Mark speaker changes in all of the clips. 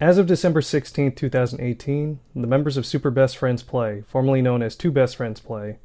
Speaker 1: As of December 16, 2018, the members of Super Best Friends Play, formerly known as Two Best Friends Play,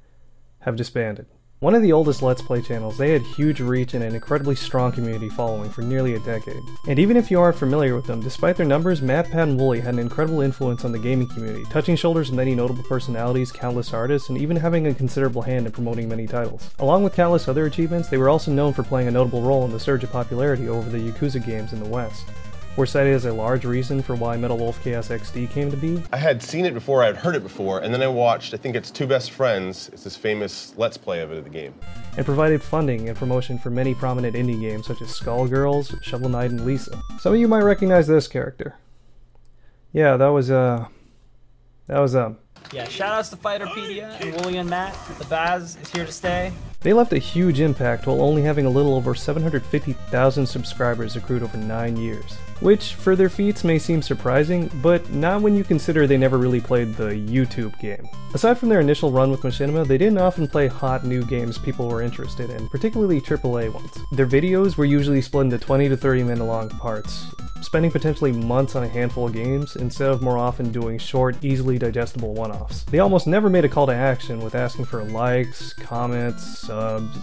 Speaker 1: have disbanded. One of the oldest Let's Play channels, they had huge reach and an incredibly strong community following for nearly a decade. And even if you aren't familiar with them, despite their numbers, Matt, Pat, and Wooly had an incredible influence on the gaming community, touching shoulders with many notable personalities, countless artists, and even having a considerable hand in promoting many titles. Along with countless other achievements, they were also known for playing a notable role in the surge of popularity over the Yakuza games in the West. Were cited as a large reason for why Metal Wolf Chaos XD came to be.
Speaker 2: I had seen it before, I had heard it before, and then I watched, I think it's Two Best Friends, it's this famous Let's Play of it of the game.
Speaker 1: And provided funding and promotion for many prominent indie games such as Skullgirls, Shovel Knight, and Lisa. Some of you might recognize this character. Yeah, that was
Speaker 3: Yeah, shoutouts to Fighterpedia and Wooly and Matt. The Baz is here to stay.
Speaker 1: They left a huge impact while only having a little over 750,000 subscribers accrued over 9 years. Which, for their feats, may seem surprising, but not when you consider they never really played the YouTube game. Aside from their initial run with Machinima, they didn't often play hot new games people were interested in, particularly AAA ones. Their videos were usually split into 20 to 30 minute long parts, spending potentially months on a handful of games instead of more often doing short, easily digestible one-offs. They almost never made a call to action with asking for likes, comments, subs.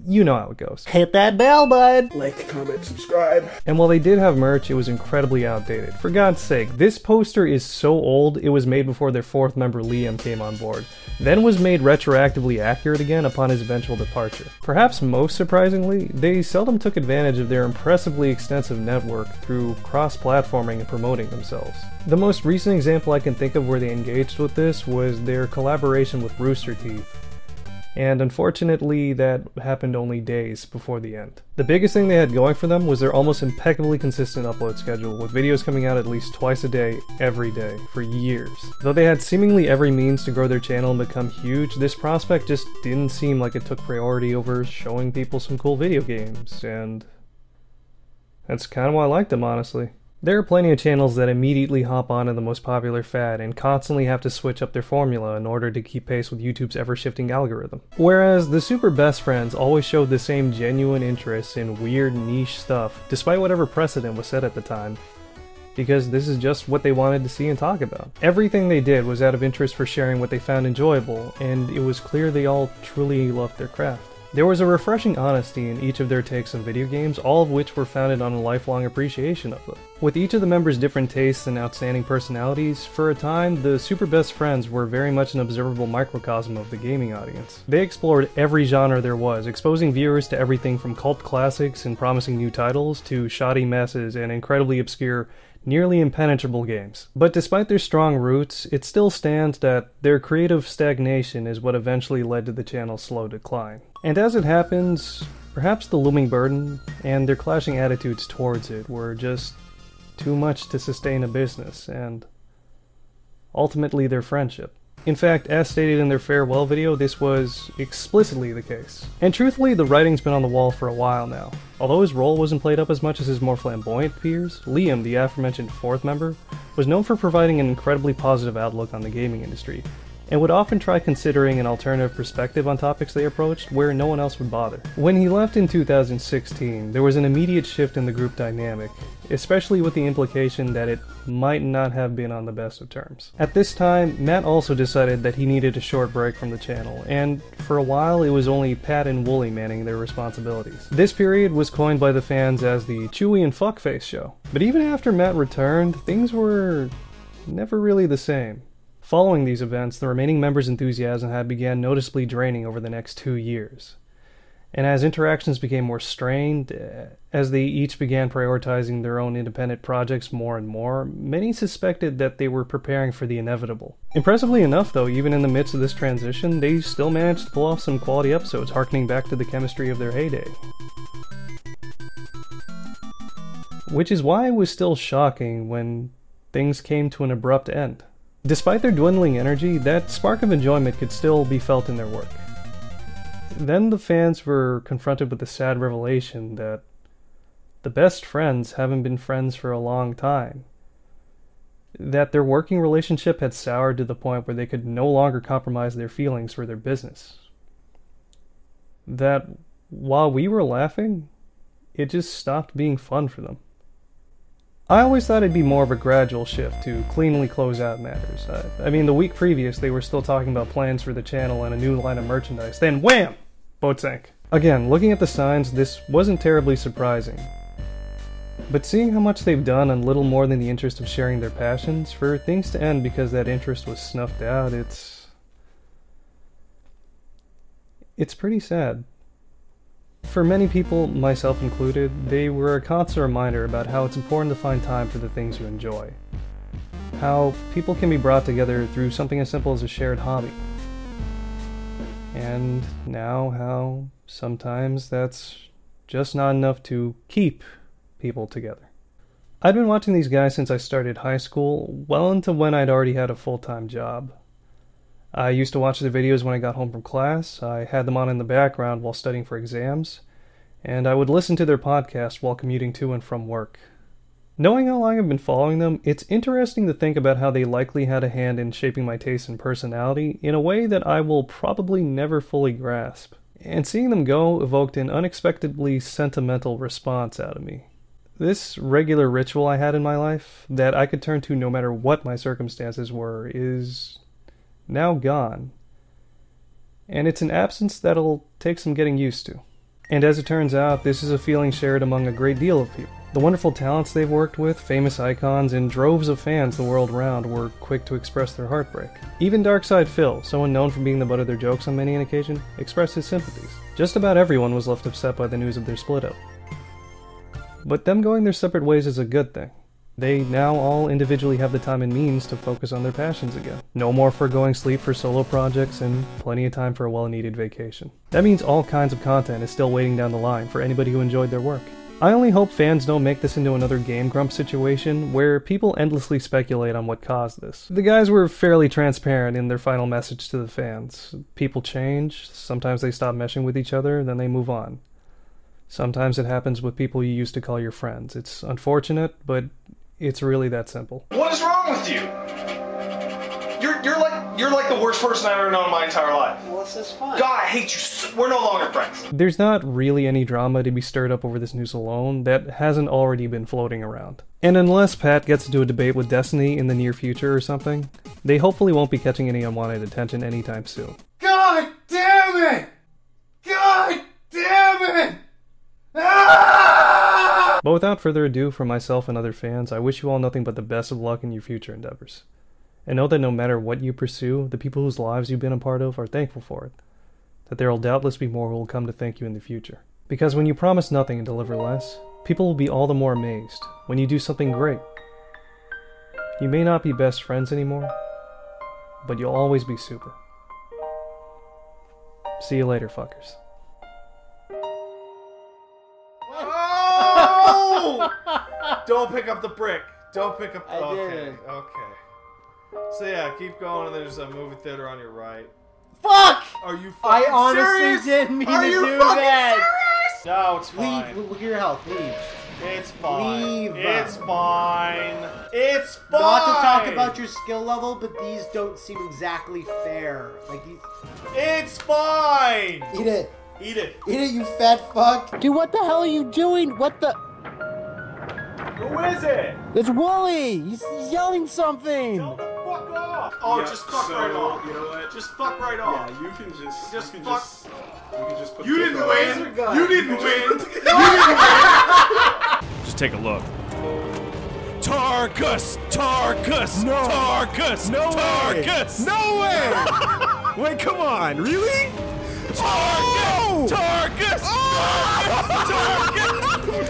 Speaker 1: You know how it goes.
Speaker 4: Hit that bell, bud!
Speaker 5: Like, comment, subscribe.
Speaker 1: And while they did have merch, it was incredibly outdated. For God's sake, this poster is so old it was made before their fourth member Liam came on board, then was made retroactively accurate again upon his eventual departure. Perhaps most surprisingly, they seldom took advantage of their impressively extensive network through cross-platforming and promoting themselves. The most recent example I can think of where they engaged with this was their collaboration with Rooster Teeth. And unfortunately, that happened only days before the end. The biggest thing they had going for them was their almost impeccably consistent upload schedule, with videos coming out at least twice a day, every day, for years. Though they had seemingly every means to grow their channel and become huge, this prospect just didn't seem like it took priority over showing people some cool video games, and that's kind of why I liked them, honestly. There are plenty of channels that immediately hop onto the most popular fad and constantly have to switch up their formula in order to keep pace with YouTube's ever-shifting algorithm. Whereas the Super Best Friends always showed the same genuine interest in weird niche stuff, despite whatever precedent was set at the time, because this is just what they wanted to see and talk about. Everything they did was out of interest for sharing what they found enjoyable, and it was clear they all truly loved their craft. There was a refreshing honesty in each of their takes on video games, all of which were founded on a lifelong appreciation of them. With each of the members' different tastes and outstanding personalities, for a time, the Super Best Friends were very much an observable microcosm of the gaming audience. They explored every genre there was, exposing viewers to everything from cult classics and promising new titles, to shoddy messes and incredibly obscure, nearly impenetrable games. But despite their strong roots, it still stands that their creative stagnation is what eventually led to the channel's slow decline. And as it happens, perhaps the looming burden and their clashing attitudes towards it were just too much to sustain a business, and ultimately their friendship. In fact, as stated in their farewell video, this was explicitly the case. And truthfully, the writing's been on the wall for a while now. Although his role wasn't played up as much as his more flamboyant peers, Liam, the aforementioned fourth member, was known for providing an incredibly positive outlook on the gaming industry, and would often try considering an alternative perspective on topics they approached where no one else would bother. When he left in 2016, there was an immediate shift in the group dynamic, especially with the implication that it might not have been on the best of terms. At this time, Matt also decided that he needed a short break from the channel, and for a while it was only Pat and Wooly manning their responsibilities. This period was coined by the fans as the Chewy and Fuckface show. But even after Matt returned, things were never really the same. Following these events, the remaining members' enthusiasm had began noticeably draining over the next 2 years. And as interactions became more strained, as they each began prioritizing their own independent projects more and more, many suspected that they were preparing for the inevitable. Impressively enough though, even in the midst of this transition, they still managed to pull off some quality episodes harkening back to the chemistry of their heyday. Which is why it was still shocking when things came to an abrupt end. Despite their dwindling energy, that spark of enjoyment could still be felt in their work. Then the fans were confronted with the sad revelation that the best friends haven't been friends for a long time. That their working relationship had soured to the point where they could no longer compromise their feelings for their business. That while we were laughing, it just stopped being fun for them. I always thought it'd be more of a gradual shift to cleanly close out matters. I mean, the week previous, they were still talking about plans for the channel and a new line of merchandise. Then wham! Boat sank. Again, looking at the signs, this wasn't terribly surprising. But seeing how much they've done on little more than the interest of sharing their passions, for things to end because that interest was snuffed out, it's pretty sad. For many people, myself included, they were a constant reminder about how it's important to find time for the things you enjoy. How people can be brought together through something as simple as a shared hobby. And now how sometimes that's just not enough to keep people together. I'd been watching these guys since I started high school, well into when I'd already had a full-time job. I used to watch their videos when I got home from class, I had them on in the background while studying for exams, and I would listen to their podcast while commuting to and from work. Knowing how long I've been following them, it's interesting to think about how they likely had a hand in shaping my taste and personality in a way that I will probably never fully grasp. And seeing them go evoked an unexpectedly sentimental response out of me. This regular ritual I had in my life, that I could turn to no matter what my circumstances were, is now gone. And it's an absence that'll take some getting used to. And as it turns out, this is a feeling shared among a great deal of people. The wonderful talents they've worked with, famous icons, and droves of fans the world round were quick to express their heartbreak. Even Darkside Phil, someone known for being the butt of their jokes on many an occasion, expressed his sympathies. Just about everyone was left upset by the news of their split-up. But them going their separate ways is a good thing. They now all individually have the time and means to focus on their passions again. No more foregoing sleep for solo projects, and plenty of time for a well-needed vacation. That means all kinds of content is still waiting down the line for anybody who enjoyed their work. I only hope fans don't make this into another Game Grump situation, where people endlessly speculate on what caused this. The guys were fairly transparent in their final message to the fans. People change, sometimes they stop meshing with each other, then they move on. Sometimes it happens with people you used to call your friends. It's unfortunate, but it's really that simple.
Speaker 4: What is wrong with you? You're like the worst person I've ever known in my entire life.
Speaker 3: Well, this is fun.
Speaker 4: God, I hate you. We're no longer friends.
Speaker 1: There's not really any drama to be stirred up over this news alone that hasn't already been floating around. And unless Pat gets into a debate with Destiny in the near future or something, they hopefully won't be catching any unwanted attention anytime soon.
Speaker 5: God damn it! God damn it! Ah!
Speaker 1: But without further ado, for myself and other fans, I wish you all nothing but the best of luck in your future endeavors. And know that no matter what you pursue, the people whose lives you've been a part of are thankful for it. That there will doubtless be more who will come to thank you in the future. Because when you promise nothing and deliver less, people will be all the more amazed when you do something great. You may not be best friends anymore, but you'll always be super. See you later, fuckers.
Speaker 5: Oh! Don't pick up the brick. Don't pick up.
Speaker 3: I
Speaker 5: Okay.
Speaker 3: did.
Speaker 5: Okay. So yeah, keep going, and there's a movie theater on your right.
Speaker 3: Fuck!
Speaker 5: Are you
Speaker 3: I
Speaker 5: fucking
Speaker 3: honestly
Speaker 5: serious?
Speaker 3: didn't mean
Speaker 5: Are
Speaker 3: to
Speaker 5: you
Speaker 3: do
Speaker 5: fucking
Speaker 3: that.
Speaker 5: serious? No, it's fine.
Speaker 3: Leave. Look at your health. Leave.
Speaker 5: It's fine.
Speaker 3: Leave.
Speaker 5: It's fine. It's fine.
Speaker 3: Not to talk about your skill level, but these don't seem exactly fair. Like these.
Speaker 5: It's fine.
Speaker 3: Eat it.
Speaker 5: Eat it.
Speaker 3: Eat it, you fat fuck. Dude, what the hell are you doing? What the?
Speaker 5: Who is it?
Speaker 3: It's Wooly. He's yelling something.
Speaker 5: Tell the fuck off. Oh,
Speaker 6: Yeah,
Speaker 5: just fuck
Speaker 6: so,
Speaker 5: right off.
Speaker 6: You know what?
Speaker 5: Just fuck right off.
Speaker 6: Yeah, you can just.
Speaker 5: Just
Speaker 6: you can
Speaker 5: fuck.
Speaker 6: just. You can just put.
Speaker 5: You
Speaker 6: the
Speaker 5: didn't
Speaker 6: dick
Speaker 5: win.
Speaker 6: on.
Speaker 3: gun.
Speaker 5: You didn't win.
Speaker 7: Just take a look. Tarkus! Tarkus!
Speaker 8: No.
Speaker 7: Tarkus!
Speaker 8: No way.
Speaker 7: Tarkus!
Speaker 8: No way! Wait, come on, really?
Speaker 7: Tarkus! Tarkus! Tarkus!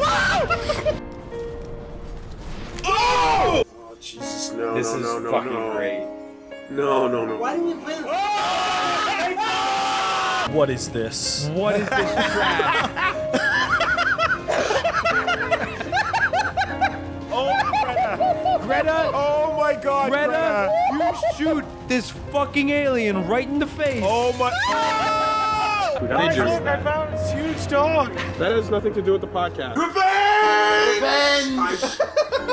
Speaker 7: Oh!
Speaker 6: Oh Jesus! No!
Speaker 4: This
Speaker 6: no!
Speaker 4: is
Speaker 6: No! No!
Speaker 4: fucking
Speaker 6: no!
Speaker 4: great.
Speaker 6: No! No! No!
Speaker 3: Why didn't you play?
Speaker 7: What is this?
Speaker 1: What is this crap?
Speaker 8: Greta!
Speaker 7: Oh my God,
Speaker 8: Greta! You shoot this fucking alien right in the face!
Speaker 7: Oh my!
Speaker 5: Hey, look, I found this huge dog.
Speaker 6: That has nothing to do with the podcast.
Speaker 3: Revenge!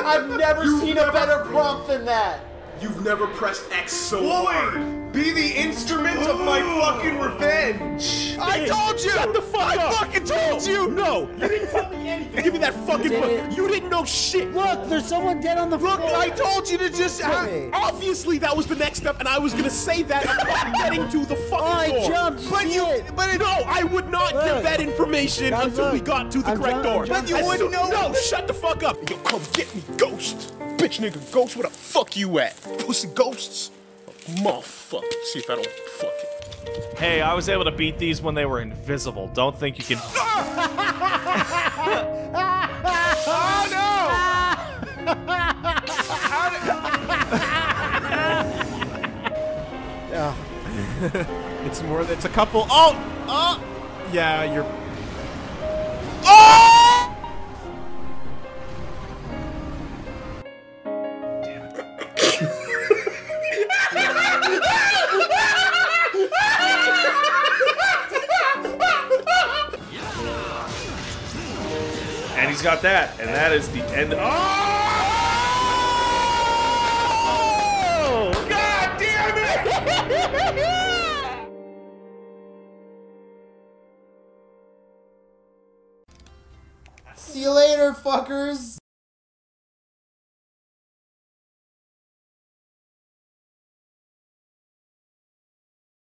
Speaker 3: I've never seen a better prompt than that.
Speaker 6: You've never pressed X so
Speaker 5: Wooly!
Speaker 6: hard.
Speaker 9: be the instrument of my fucking revenge.
Speaker 7: I told you! Shut the fuck up! I fucking told you! No! You didn't tell me anything! Give me that fucking book! You didn't know shit!
Speaker 3: Look, there's someone dead on the floor.
Speaker 7: Look, I told you to just... obviously, that was the next step, and I was gonna say that upon getting to the fucking door.
Speaker 3: I jumped
Speaker 7: But no, I would not give that information until we got to the correct door.
Speaker 9: But you wouldn't know.
Speaker 7: No, shut the fuck up! Yo, come get me, ghost! Bitch nigga ghost, where the fuck you at? Pussy ghosts? Motherfucker. See if I don't fuck it.
Speaker 5: Hey, I was able to beat these when they were invisible. Don't think you can.
Speaker 7: Oh no! It's more. It's a couple. Oh! Yeah, you're. Oh!
Speaker 5: And he's got that, and that is the end. Oh! God damn it!
Speaker 3: See you later, fuckers.